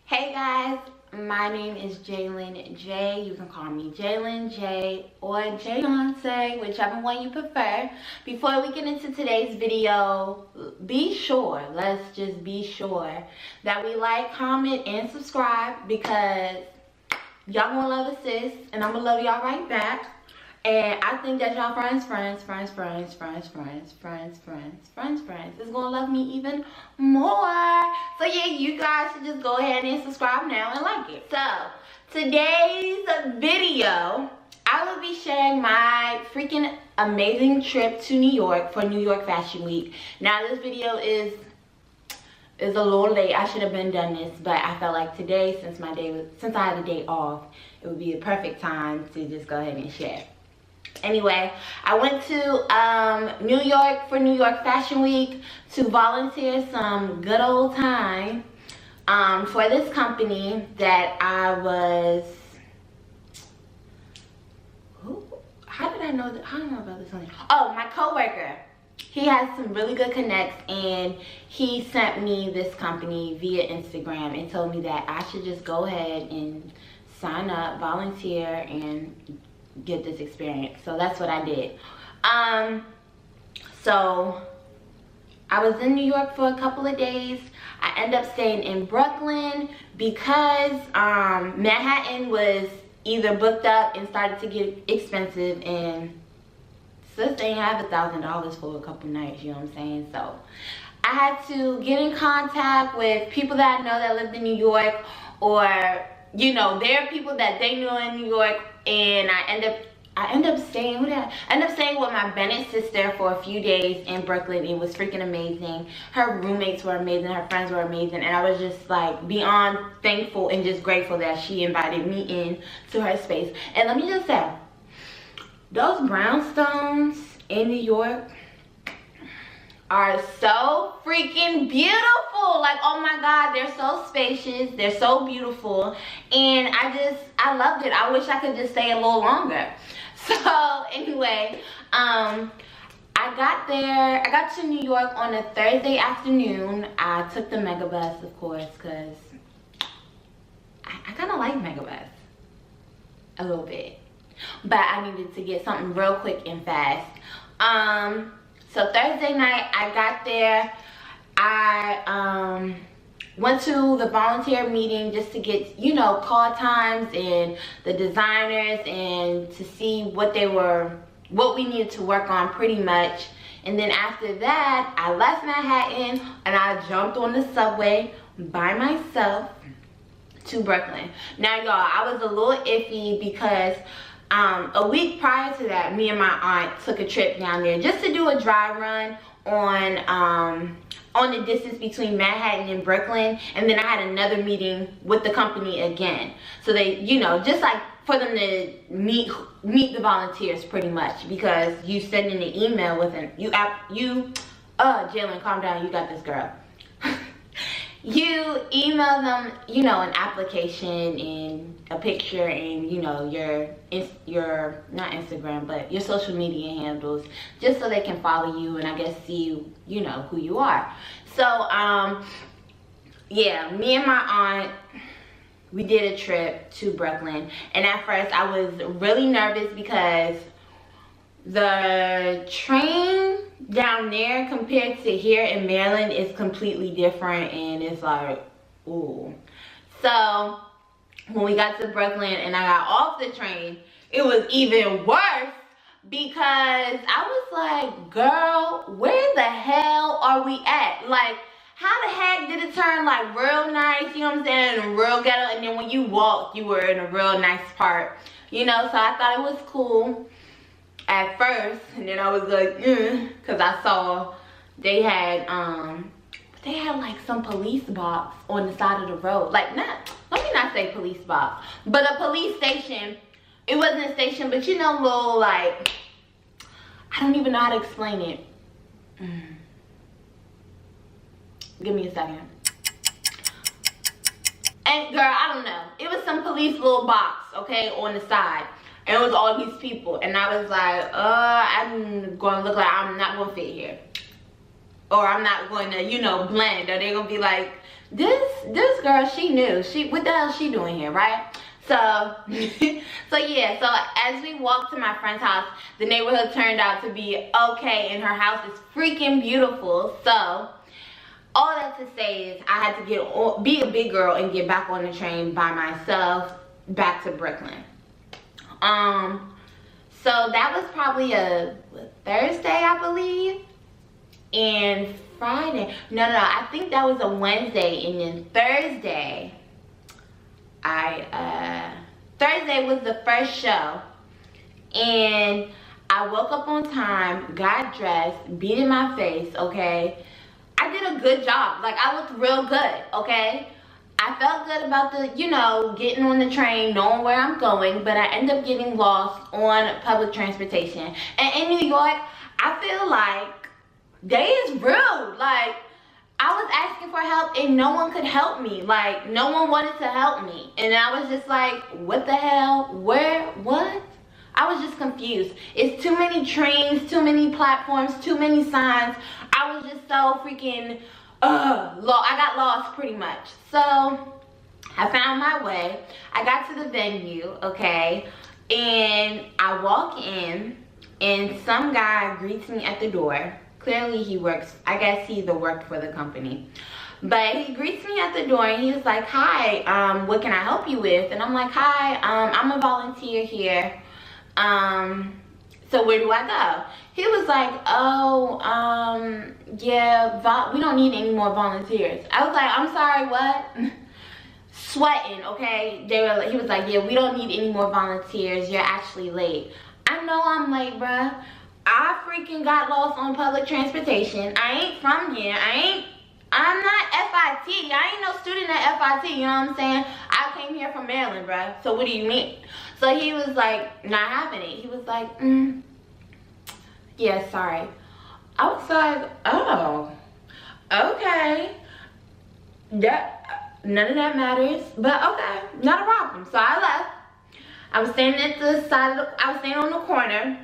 Hey guys, my name is Jalen J. You can call me Jalen J or Jayonce, whichever one you prefer. Before we get into today's video, let's just be sure that we like, comment, and subscribe because y'all gonna love a sis and I'm gonna love y'all right back. And I think that y'all friends is gonna love me even more. So yeah, you guys should just go ahead and subscribe now and like it. So today's video, I will be sharing my freaking amazing trip to New York for New York Fashion Week. Now this video is a little late. I should have been done this, but I felt like today, since I had a day off, it would be a perfect time to just go ahead and share. Anyway, I went to New York for New York Fashion Week to volunteer some good old time for this company that I was. How did I know that? I don't know about this one. Oh, my coworker. He has some really good connects, and he sent me this company via Instagram and told me that I should just go ahead and sign up, volunteer, and get this experience. So that's what I did. So I was in New York for a couple of days. I ended up staying in Brooklyn because Manhattan was either booked up and started to get expensive, and sis ain't have $1,000 for a couple nights, you know what I'm saying? So I had to get in contact with people that I know that lived in New York, or you know, there are people that they knew in New York, and I end up staying with my Bennett sister for a few days in Brooklyn. It was freaking amazing. Her roommates were amazing, her friends were amazing, and I was just like beyond thankful and just grateful that she invited me in to her space. And let me just say, those brownstones in New York are so freaking beautiful. Like, oh my god, they're so spacious, they're so beautiful, and I loved it. I wish I could just stay a little longer. So anyway, I got to New York on a Thursday afternoon. I took the megabus, of course, because I kind of like megabus a little bit, but I needed to get something real quick and fast. So Thursday night, I got there. I went to the volunteer meeting just to get, you know, call times and the designers and to see what we needed to work on pretty much. And then after that, I left Manhattan and I jumped on the subway by myself to Brooklyn. Now y'all, I was a little iffy because a week prior to that, me and my aunt took a trip down there just to do a dry run on the distance between Manhattan and Brooklyn, and then I had another meeting with the company again. So they, you know, just like for them to meet the volunteers pretty much, because you send in an email with Jalen, calm down, you got this, girl. You email them, you know, an application and a picture and, you know, your not Instagram, but your social media handles, just so they can follow you and I guess see, you know, who you are. So yeah, me and my aunt, we did a trip to Brooklyn, and at first I was really nervous because the train down there compared to here in Maryland is completely different, and it's like, ooh. So when we got to Brooklyn and I got off the train, it was even worse because I was like, girl, where the hell are we at? Like, how the heck did it turn like real nice, you know what I'm saying, and real ghetto, and then when you walked, you were in a real nice part, you know? So I thought it was cool at first, and then I was like, because I saw they had like some police box on the side of the road. Like, let me not say police box, but a police station. It wasn't a station, but you know, little, like, I don't even know how to explain it. Give me a second. And girl, I don't know. It was some police little box, okay, on the side. And it was all these people. And I was like, I'm going to look like I'm not going to fit here. or I'm not going to, you know, blend, or they're gonna be like, this girl, she knew, what the hell she doing here, right? So so yeah, so as we walked to my friend's house, the neighborhood turned out to be okay, and her house is freaking beautiful. So all that to say is I had to be a big girl and get back on the train by myself back to Brooklyn. So that was probably a Thursday, I believe, and Friday, no, I think that was a Wednesday, and then Thursday, Thursday was the first show, and I woke up on time, got dressed, beat in my face, okay? I did a good job, like I looked real good, okay? I felt good about the, you know, getting on the train, knowing where I'm going, but I ended up getting lost on public transportation. And in New York, I feel like they is rude. Like, I was asking for help and no one could help me. Like, no one wanted to help me. And I was just like, what the hell? Where? What? I was just confused. It's too many trains, too many platforms, too many signs. I was just so freaking I got lost pretty much. So I found my way. I got to the venue, okay, and I walk in and some guy greets me at the door. Clearly he works, I guess he either worked for the company, but he greets me at the door and he was like, hi, what can I help you with? And I'm like, hi, I'm a volunteer here. So where do I go? He was like, oh, yeah, we don't need any more volunteers. I was like, I'm sorry, what? Sweating, okay? He was like, yeah, we don't need any more volunteers. You're actually late. I know I'm late, bruh. I freaking got lost on public transportation. I ain't from here. I'm not FIT. I ain't no student at FIT, you know what I'm saying? I came here from Maryland, bruh. So what do you mean? So he was like, not having it. He was like, yeah, sorry. I was like, oh, okay. None of that matters, but okay, not a problem. So I left. I was standing at the side of I was standing on the corner.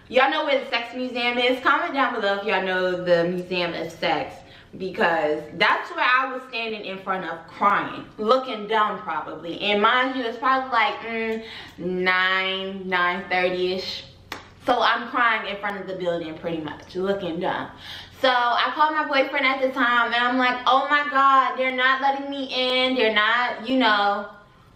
Y'all know where the sex museum is? Comment down below if y'all know the museum of sex, because that's where I was standing in front of, crying, looking dumb probably. And mind you, it's probably like 9:30ish. So I'm crying in front of the building pretty much, looking dumb. So I called my boyfriend at the time and I'm like, oh my God, they're not letting me in. They're not, you know,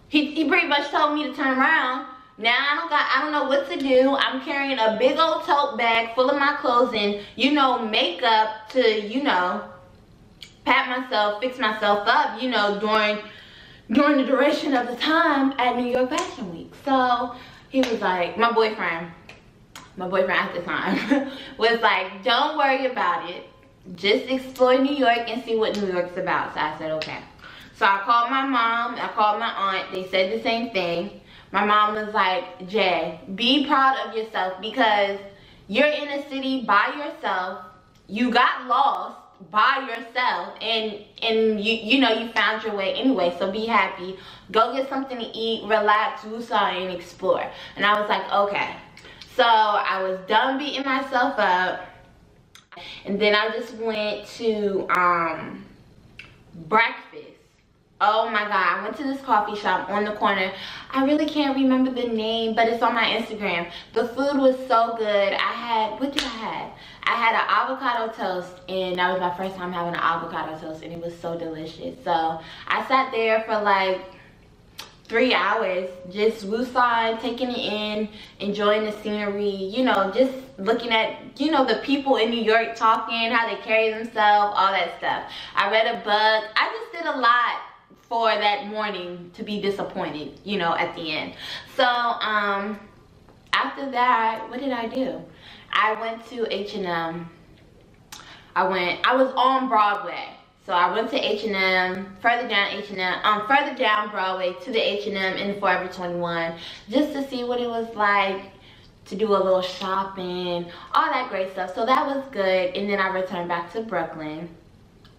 he pretty much told me to turn around. Now I don't know what to do. I'm carrying a big old tote bag full of my clothes and, you know, makeup to, you know, pat myself, fix myself up, you know, during the duration of the time at New York Fashion Week. So he was like, my boyfriend at the time was like, don't worry about it. Just explore New York and see what New York's about. So I said, okay. So I called my mom, I called my aunt. They said the same thing. My mom was like, Jay, be proud of yourself because you're in a city by yourself. You got lost by yourself and you know you found your way anyway, so be happy. Go get something to eat, relax, woosah, and explore. And I was like, okay. So I was done beating myself up, and then I just went to breakfast. Oh my God, I went to this coffee shop on the corner. I really can't remember the name, but it's on my Instagram. The food was so good. What did I have? I had an avocado toast, and that was my first time having an avocado toast, and it was so delicious. So I sat there for like 3 hours, just woosah, taking it in, enjoying the scenery, you know, just looking at, you know, the people in New York talking, how they carry themselves, all that stuff. I read a book. I just did a lot for that morning to be disappointed, you know, at the end. So after that, what did I do? I went to H&M. I was on Broadway. So I went to H&M, further down Broadway to the H&M in Forever 21, just to see what it was like to do a little shopping, all that great stuff. So that was good. And then I returned back to Brooklyn.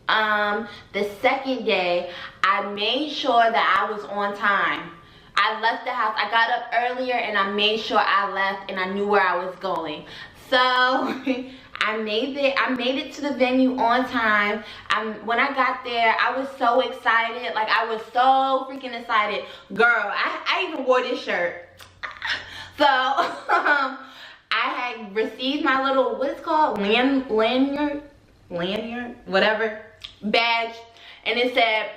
The second day, I made sure that I was on time. I left the house. I got up earlier and I made sure I left and I knew where I was going. So I I made it to the venue on time. When I got there, I was so excited. Like, I was so freaking excited. Girl, I even wore this shirt. So, I had received my little, what it's called? Lanyard? Whatever. Badge. And it said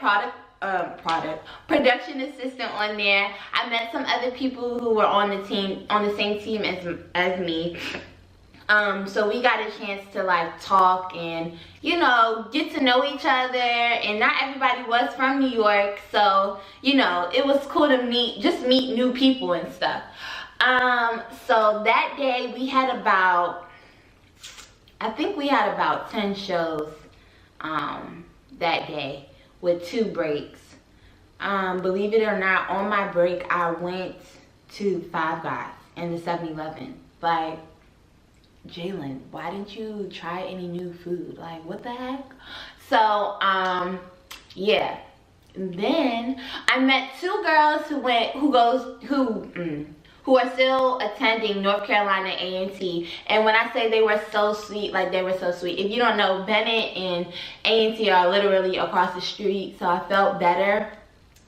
production assistant on there. I met some other people who were on the same team as me. So we got a chance to like talk and, you know, get to know each other, and not everybody was from New York, so, you know, it was cool to meet new people and stuff. So that day we had about, I think we had about 10 shows that day with 2 breaks. Believe it or not, on my break I went to Five Guys and the 7-Eleven. Like, Jalen, why didn't you try any new food? Like, what the heck? So, yeah. And then I met 2 girls who are still attending North Carolina A&T. And when I say they were so sweet, like, they were so sweet. If you don't know, Bennett and A&T are literally across the street. So I felt better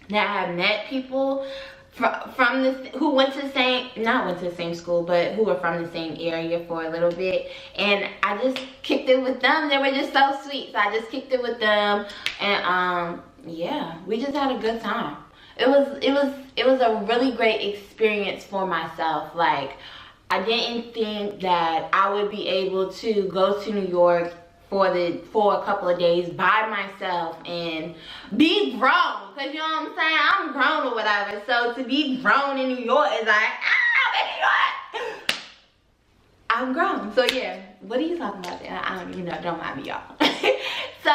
that I had met people from this, who went to the same school, but who were from the same area for a little bit. And I just kicked it with them. They were just so sweet. So I just kicked it with them, and yeah, we just had a good time. It was a really great experience for myself. Like, I didn't think that I would be able to go to New York for a couple of days by myself and be grown, because, you know what I'm saying, I'm grown or whatever. So to be grown in New York is like, I'm in New York, I'm grown. So yeah, what are you talking about there? You know, don't mind me, y'all. So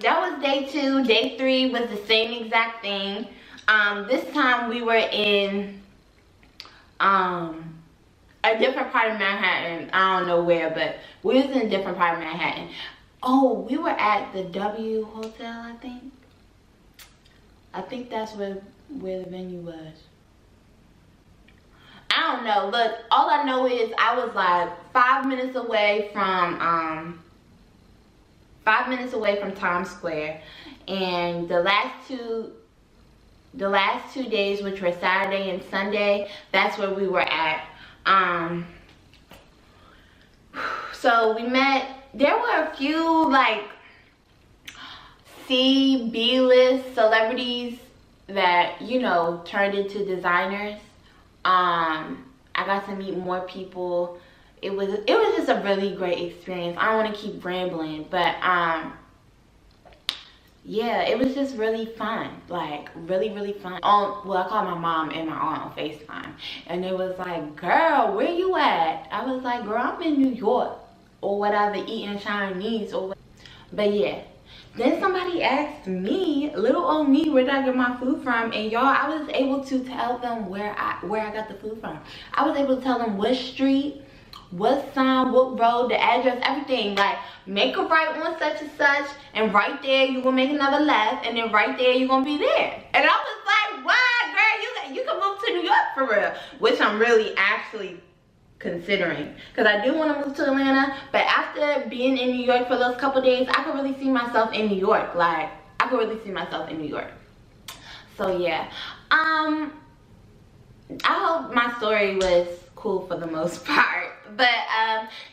that was day 2. Day 3 was the same exact thing. This time we were in a different part of Manhattan. I don't know where, but we was in a different part of Manhattan. Oh, we were at the W Hotel, I think. I think that's where the venue was. I don't know. Look, all I know is I was like 5 minutes away from Times Square, and the last two days, which were Saturday and Sunday, that's where we were at. So we met. There were a few like B-list celebrities that, you know, turned into designers. I got to meet more people. It was just a really great experience. I don't want to keep rambling, but yeah, it was just really fun. Like, really fun. Well, I called my mom and my aunt on FaceTime, and it was like, girl, where you at? I was like, girl, I'm in New York or whatever, eating Chinese or whatever. But yeah, then somebody asked me, little old me, where did I get my food from? And y'all, I was able to tell them where I got the food from. I was able to tell them what street, what sign, what road, the address, everything. Like, make a right on such and such, and right there you're gonna make another left, and then right there you're gonna be there. And I was like, wow, girl, you can move to New York for real. Which I'm really actually considering, because I do want to move to Atlanta, but after being in New York for those couple days, I could really see myself in New York. Like, I could really see myself in New York. So yeah, I hope my story was cool for the most part. But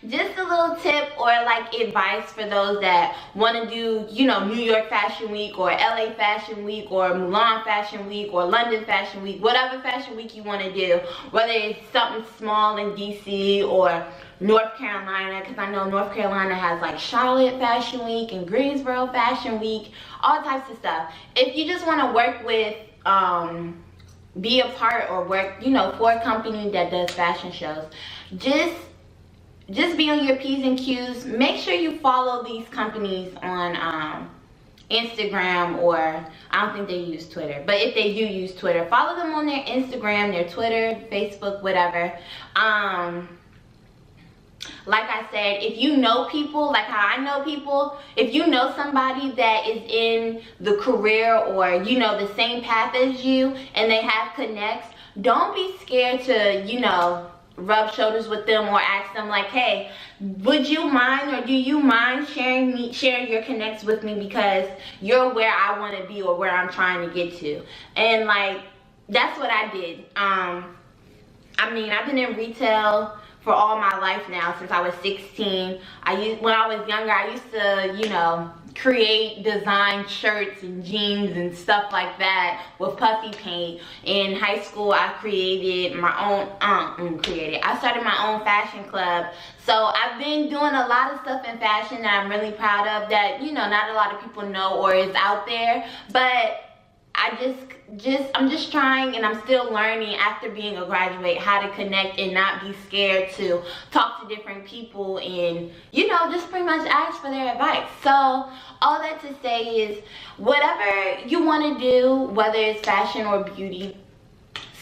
just a little tip or like advice for those that want to do, you know, New York Fashion Week or LA Fashion Week or Milan Fashion Week or London Fashion Week, whatever fashion week you want to do, whether it's something small in DC or North Carolina, because I know North Carolina has like Charlotte Fashion Week and Greensboro Fashion Week, all types of stuff. If you just want to work with be a part or work, you know, for a company that does fashion shows, just be on your P's and Q's. Make sure you follow these companies on Instagram, or I don't think they use Twitter, but if they do use Twitter, follow them on their Instagram, their Twitter, Facebook, whatever. Like I said, if you know people, like how I know people, if you know somebody that is in the career or, you know, the same path as you and they have connects, don't be scared to, you know, rub shoulders with them or ask them like, hey, would you mind, or do you mind sharing your connects with me, because you're where I want to be or where I'm trying to get to. And like, that's what I did. I mean, I've been in retail for all my life now, since I was 16. When I was younger, I used to, you know, create design shirts and jeans and stuff like that with puffy paint. In high school, I created my own, I started my own fashion club. So I've been doing a lot of stuff in fashion that I'm really proud of, that, you know, not a lot of people know or is out there. But I'm just trying, and I'm still learning after being a graduate, how to connect and not be scared to talk to different people and, you know, just pretty much ask for their advice. So all that to say is, whatever you want to do, whether it's fashion or beauty,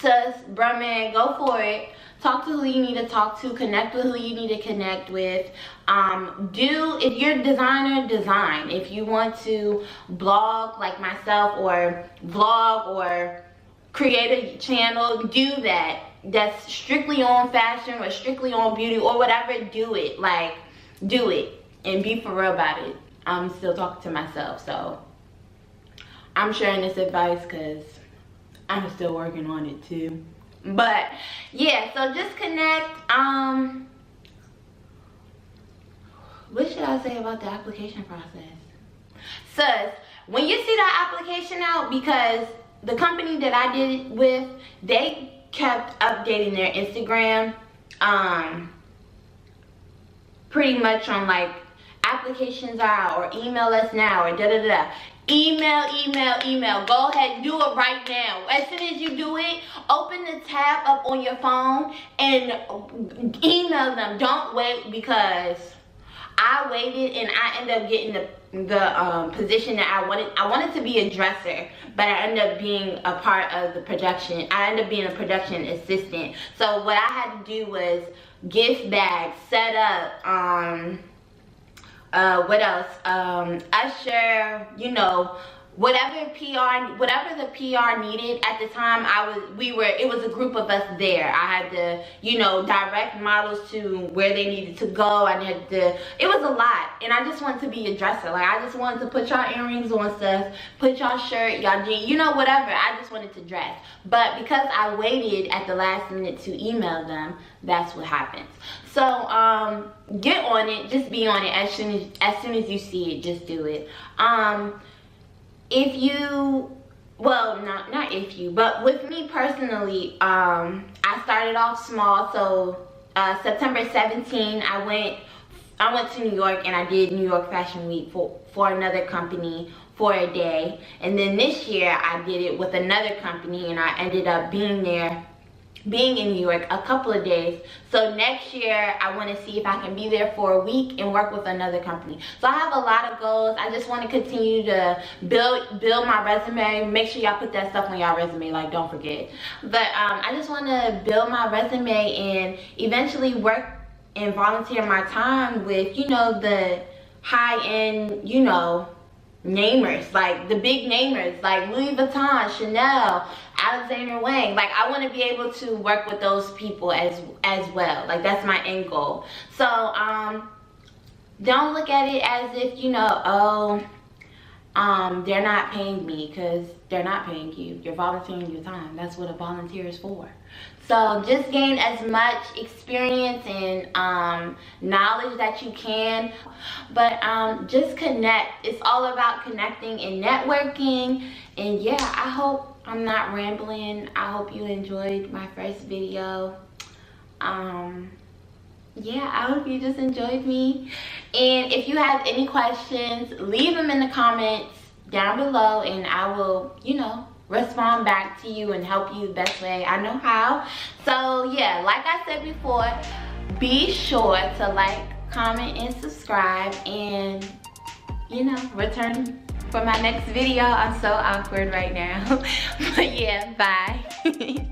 sis, bruh, man, go for it. Talk to who you need to talk to, connect with who you need to connect with. If you're a designer, design. If you want to blog like myself, or vlog, or create a channel, do that. That's strictly on fashion or strictly on beauty or whatever, do it. Like, do it and be for real about it. I'm still talking to myself, so I'm sharing this advice because I'm still working on it too. But yeah, so just connect. What should I say about the application process? Sus, when you see that application out, because the company that I did it with, they kept updating their Instagram pretty much on like, applications are out, or email us now, or da-da-da. Email. Go ahead, do it right now. As soon as you do it, open the tab up on your phone and email them. Don't wait, because I waited and I ended up getting the position that I wanted. I wanted to be a dresser, but I ended up being a part of the production. I ended up being a production assistant. So what I had to do was gift bags, set up, what else? Usher, you know, whatever the PR needed at the time. It was a group of us there. I had to, you know, direct models to where they needed to go. It was a lot, and I just wanted to be a dresser. Like, I just wanted to put y'all earrings on stuff, put y'all shirt, y'all jeans, you know, whatever. I just wanted to dress. But because I waited at the last minute to email them, that's what happens. So get on it, just be on it as soon as you see it, just do it. If you, well, not if you, but with me personally, I started off small. So September 17, I went to New York, and I did New York Fashion Week for another company for a day. And then this year I did it with another company, and I ended up being in New York a couple of days. So next year I want to see if I can be there for a week and work with another company. So I have a lot of goals. I just want to continue to build my resume. Make sure y'all put that stuff on y'all resume, like, don't forget. But I just want to build my resume and eventually work and volunteer my time with, you know, the high-end, you know, namers, like the big namers, like Louis Vuitton, Chanel, Alexander Wang. Like, I want to be able to work with those people as well. Like, that's my end goal. So don't look at it as if, you know, oh, they're not paying me, because they're not paying you. You're volunteering your time. That's what a volunteer is for. So just gain as much experience and knowledge that you can. But just connect. It's all about connecting and networking. And yeah, I hope I'm not rambling. I hope you enjoyed my first video. Yeah, I hope you just enjoyed me. And if you have any questions, leave them in the comments down below, and I will, you know, respond back to you and help you the best way I know how. So yeah, like I said before, be sure to like, comment, and subscribe, and, you know, return for my next video. I'm so awkward right now. But yeah, bye.